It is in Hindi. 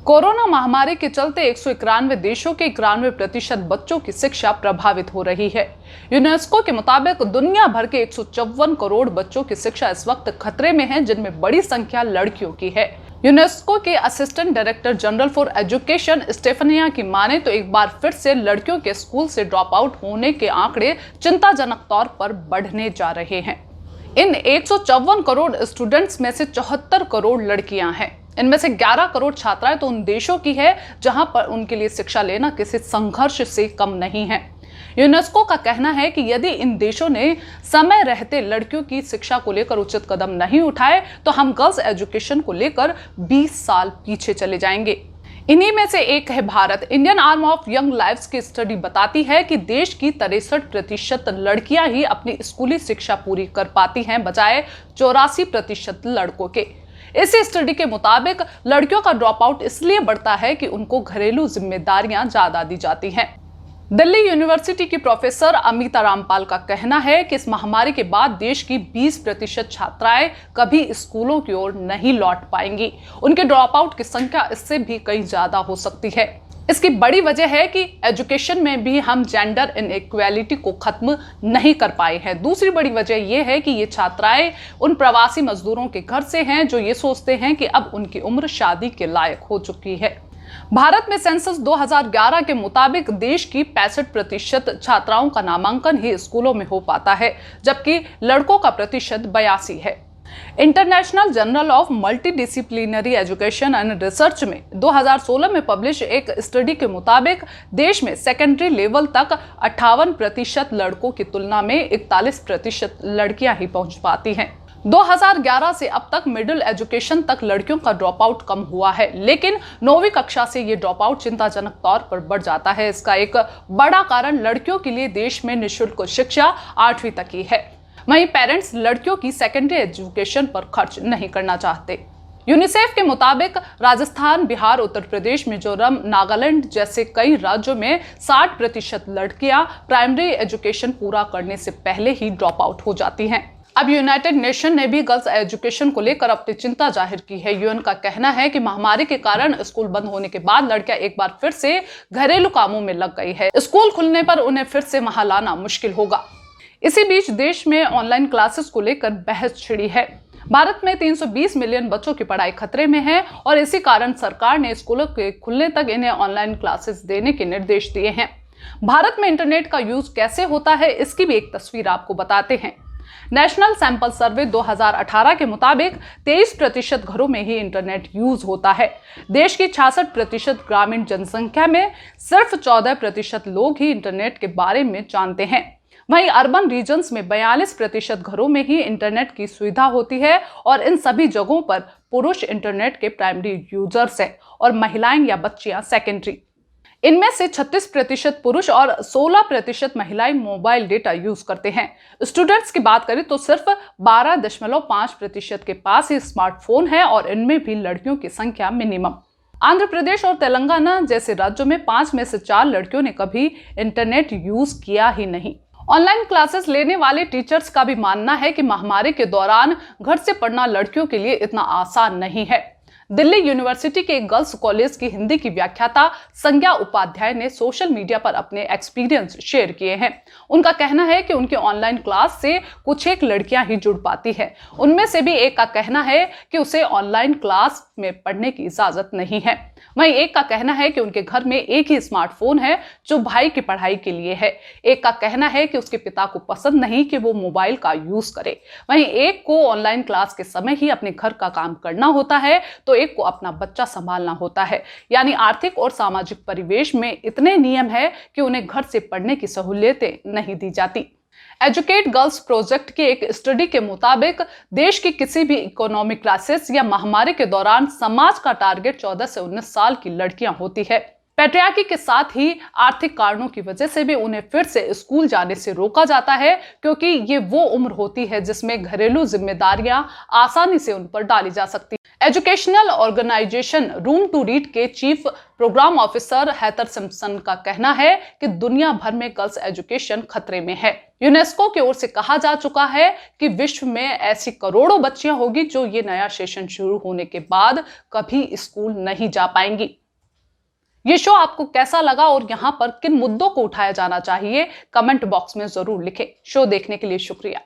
कोरोना महामारी के चलते 191 देशों के 91% बच्चों की शिक्षा प्रभावित हो रही है। यूनेस्को के मुताबिक दुनिया भर के 154 करोड़ बच्चों की शिक्षा इस वक्त खतरे में है, जिनमें बड़ी संख्या लड़कियों की है। यूनेस्को के assistant director general for education स्टेफनिया की माने तो एक बार फिर से लड़कियों के स्कूल से ड्रॉप आउट होने के आंकड़े चिंताजनक तौर पर बढ़ने जा रहे हैं। इन 154 करोड़ स्टूडेंट्स में से 74 करोड़ लड़कियां हैं। इनमें से 11 करोड़ छात्राएं तो उन देशों की है जहां पर उनके लिए शिक्षा लेना किसी संघर्ष से कम नहीं है। यूनेस्को का कहना है कि यदि इन देशों ने समय रहते लड़कियों की शिक्षा को लेकर उचित कदम नहीं उठाए तो हम गर्ल्स एजुकेशन को लेकर 20 साल पीछे चले जाएंगे। इन्हीं में से एक है Bharat. Indian arm of young lives की स्टडी बताती है कि देश की 63% लड़कियां ही अपनी स्कूली शिक्षा पूरी कर पाती हैं, बजाय 84% लड़कों के। इसी स्टडी के मुताबिक लड़कियों का ड्रॉप आउट इसलिए बढ़ता है कि उनको घरेलू जिम्मेदारियां ज्यादा दी जाती हैं। दिल्ली यूनिवर्सिटी की प्रोफेसर अमिता रामपाल का कहना है कि इस महामारी के बाद देश की 20% छात्राएं कभी स्कूलों की ओर नहीं लौट पाएंगी। उनके ड्रॉप आउट की संख्या इससे भी कहीं ज्यादा हो सकती है। इसकी बड़ी वजह है कि एजुकेशन में भी हम जेंडर इनइक्वालिटी को खत्म नहीं कर पाए हैं। दूसरी बड़ी वजह यह है कि ये छात्राएं उन प्रवासी मजदूरों के घर से हैं जो ये सोचते हैं कि अब उनकी उम्र शादी के लायक हो चुकी है। भारत में सेंसस 2011 के मुताबिक देश की 65% छात्राओं का नामांकन ही स्कूलों में हो पाता है, जबकि लड़कों का प्रतिशत 82 है। International journal of multidisciplinary education and research में 2016 में पब्लिश एक स्टडी के मुताबिक देश में सेकेंडरी लेवल तक 58% लड़कों की तुलना में 41% लड़कियां ही पहुंच पाती हैं। 2011 से अब तक मिडिल एजुकेशन तक लड़कियों का ड्रॉप आउट कम हुआ है, लेकिन 9वीं कक्षा से ये ड्रॉप आउट चिंताजनक तौर पर बढ़ जाता है। इसका एक बड़ा कारण लड़कियों के लिए देश में निःशुल्क शिक्षा 8वीं तक ही है। वहीं पेरेंट्स लड़कियों की सेकेंडरी एजुकेशन पर खर्च नहीं करना चाहते। यूनिसेफ के मुताबिक राजस्थान, बिहार, उत्तर प्रदेश, मिजोरम, नागालैंड जैसे कई राज्यों में 60% लड़कियां प्राइमरी एजुकेशन पूरा करने से पहले ही ड्रॉप आउट हो जाती हैं। अब यूनाइटेड नेशन ने भी गर्ल्स एजुकेशन को लेकर अपनी चिंता जाहिर की है। यूएन का कहना है कि महामारी के कारण स्कूल बंद होने के बाद लड़कियां एक बार फिर से घरेलू कामों में लग गई है। स्कूल खुलने पर उन्हें फिर से वहां लाना मुश्किल होगा। इसी बीच देश में ऑनलाइन क्लासेस को लेकर बहस छिड़ी है। भारत में 320 मिलियन बच्चों की पढ़ाई खतरे में है और इसी कारण सरकार ने स्कूलों के खुलने तक इन्हें ऑनलाइन क्लासेस देने के निर्देश दिए हैं। भारत में इंटरनेट का यूज कैसे होता है, इसकी भी एक तस्वीर आपको बताते हैं। नेशनल सैंपल सर्वे 2018 के मुताबिक 23% घरों में ही इंटरनेट यूज होता है। देश की 66% ग्रामीण जनसंख्या में सिर्फ 14% लोग ही इंटरनेट के बारे में जानते हैं। वहीं अर्बन रीजन्स में 42% घरों में ही इंटरनेट की सुविधा होती है और इन सभी जगहों पर पुरुष इंटरनेट के प्राइमरी यूजर्स हैं और महिलाएं या बच्चियां सेकेंडरी। इनमें से 36% पुरुष और 16% महिलाएं मोबाइल डेटा यूज करते हैं। स्टूडेंट्स की बात करें तो सिर्फ 12.5% के पास ही स्मार्टफोन है और इनमें भी लड़कियों की संख्या मिनिमम। आंध्र प्रदेश और तेलंगाना जैसे राज्यों में 5 में से 4 लड़कियों ने कभी इंटरनेट यूज किया ही नहीं। ऑनलाइन क्लासेस लेने वाले टीचर्स का भी मानना है कि महामारी के दौरान घर से पढ़ना लड़कियों के लिए इतना आसान नहीं है। दिल्ली यूनिवर्सिटी के एक गर्ल्स कॉलेज की हिंदी की व्याख्याता संज्ञा उपाध्याय ने सोशल मीडिया पर अपने एक्सपीरियंस शेयर किए हैं। उनका कहना है कि उनके ऑनलाइन क्लास से कुछ एक लड़कियां ही जुड़ पाती हैं। उनमें से भी एक का कहना है कि उसे ऑनलाइन क्लास में पढ़ने की इजाजत नहीं है। वहीं एक का कहना है कि उनके घर में एक ही स्मार्टफोन है जो भाई की पढ़ाई के लिए है। एक का कहना है कि उसके पिता को पसंद नहीं कि वो मोबाइल का यूज करे। वहीं एक को ऑनलाइन क्लास के समय ही अपने घर का काम करना होता है तो एक को अपना बच्चा संभालना होता है। यानी आर्थिक और सामाजिक परिवेश में इतने नियम है कि उन्हें घर से पढ़ने की सहूलियतें नहीं दी जाती। एजुकेट गर्ल्स प्रोजेक्ट की एक स्टडी के मुताबिक देश की किसी भी इकोनॉमिक क्राइसिस या महामारी के दौरान समाज का टारगेट 14 से 19 साल की लड़कियां होती है। पैट्रियार्की के साथ ही आर्थिक कारणों की वजह से भी उन्हें फिर से स्कूल जाने से रोका जाता है, क्योंकि ये वो उम्र होती है जिसमें घरेलू जिम्मेदारियां आसानी से उन पर डाली जा सकती हैं। Educational organisation room to read के chief programme officer Heather Simpson का कहना है कि दुनिया भर में गर्ल्स एजुकेशन खतरे में है। यूनेस्को की ओर से कहा जा चुका है कि विश्व में ऐसी करोड़ों बच्चियां होगी जो ये नया सेशन शुरू होने के बाद कभी स्कूल नहीं जा पाएंगी। ये शो आपको कैसा लगा और यहाँ पर किन मुद्दों को उठाया जाना चाहिए, कमेंट बॉक्स में जरूर लिखें। शो देखने के लिए शुक्रिया।